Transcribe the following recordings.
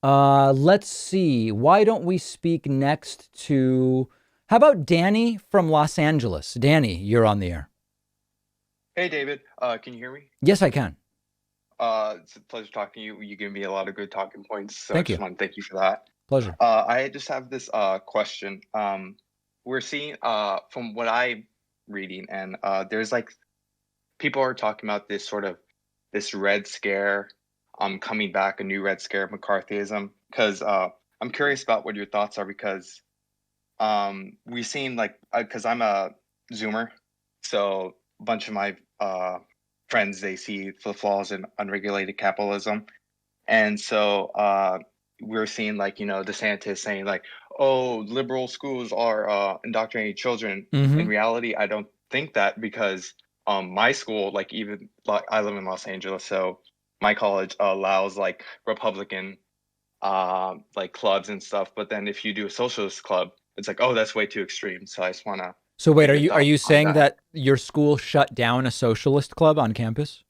Let's see. Why don't we speak next to, how about Danny from Los Angeles? Danny, you're on the air. Hey David, can you hear me? Yes, I can. It's a pleasure talking to you. You give me a lot of good talking points, so I Thank just you. want to thank you for that. Pleasure. I just have this question. We're seeing from what I'm reading, and there's like people are talking about this sort of this Red Scare, coming back, a new Red Scare, McCarthyism. Because I'm curious about what your thoughts are, because we've seen like because I'm a Zoomer, so a bunch of my friends, they see the flaws in unregulated capitalism, and so we're seeing like DeSantis saying like, oh, liberal schools are indoctrinating children. In Mm-hmm. reality, I don't think that, because my school, like, even like I live in Los Angeles, so my college allows like Republican like clubs and stuff. But then if you do a socialist club, it's like, oh, that's way too extreme. So I just want to So wait, get are your you thoughts on saying that. that your school shut down a socialist club on campus?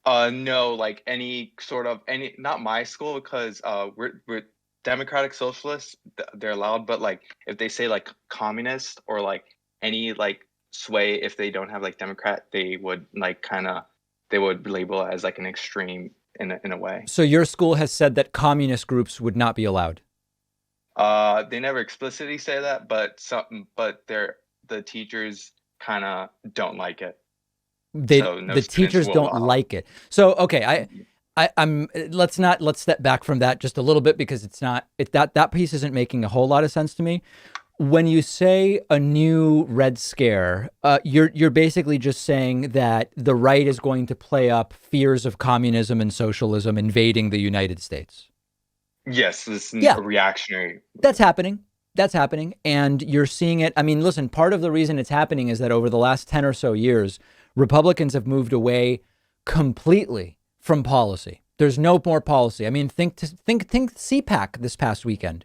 Uh, no, like any sort of any, not my school, because we're democratic socialists. They're allowed, but like if they say like communist or like any like sway, if they don't have like Democrat, they would like kind of, they would label it as like an extreme in a way. So your school has said that communist groups would not be allowed. They never explicitly say that, but some, but they're, the teachers kind of don't like it, so no The students teachers will don't like it. So okay, I'm let's step back from that just a little bit, because it's not it that piece isn't making a whole lot of sense to me. When you say a new Red Scare, you're basically just saying that the right is going to play up fears of communism and socialism invading the United States. Yes, this is Yeah, a reactionary that's movement. happening. That's happening. And you're seeing it. I mean, listen, part of the reason it's happening is that over the last 10 or so years, Republicans have moved away completely from policy. There's no more policy. I mean, think CPAC this past weekend.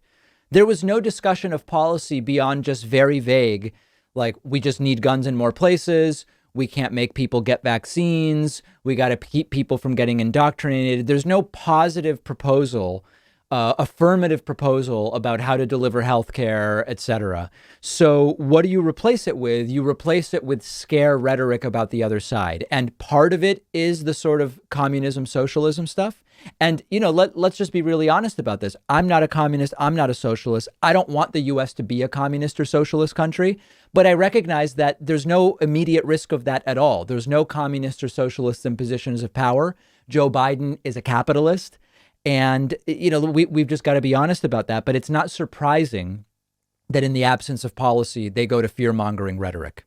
There was no discussion of policy beyond just very vague, like we just need guns in more places. We can't make people get vaccines. We got to keep people from getting indoctrinated. There's no positive proposal, affirmative proposal about how to deliver healthcare, et cetera. So what do you replace it with? You replace it with scare rhetoric about the other side. And part of it is the sort of communism, socialism stuff. And, let's just be really honest about this. I'm not a communist. I'm not a socialist. I don't want the US to be a communist or socialist country, but I recognize that there's no immediate risk of that at all. There's no communists or socialists in positions of power. Joe Biden is a capitalist. And, we've just got to be honest about that. But it's not surprising that in the absence of policy, they go to fear mongering rhetoric.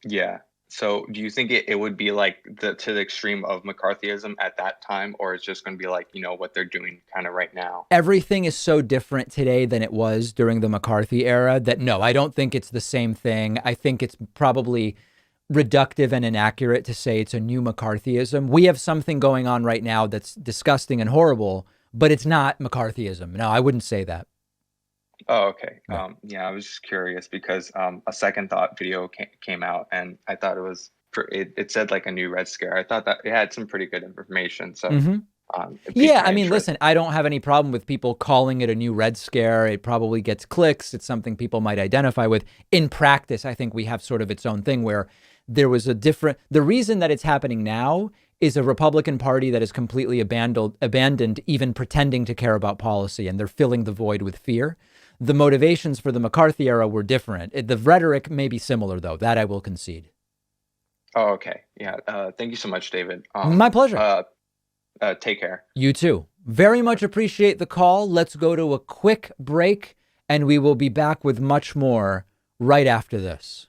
Yeah. So do you think it would be like the to the extreme of McCarthyism at that time, or it's just going to be like, what they're doing kind of right now? Everything is so different today than it was during the McCarthy era that no, I don't think it's the same thing. I think it's probably reductive and inaccurate to say it's a new McCarthyism. We have something going on right now that's disgusting and horrible, but it's not McCarthyism. No, I wouldn't say that. Oh, okay. Right. Yeah, I was just curious because a second thought video came out, and I thought it was it said like a new Red Scare. I thought that it had some pretty good information, so Mm-hmm. it piqued Yeah, my I mean, interest. listen, I don't have any problem with people calling it a new Red Scare. It probably gets clicks. It's something people might identify with. In practice, I think we have sort of its own thing where there was a different. The reason that it's happening now is a Republican Party that has completely abandoned even pretending to care about policy, and they're filling the void with fear. The motivations for the McCarthy era were different. The rhetoric may be similar, though. That I will concede. Oh, okay. Yeah. Thank you so much, David. My pleasure. Take care. You too. Very much appreciate the call. Let's go to a quick break and we will be back with much more right after this.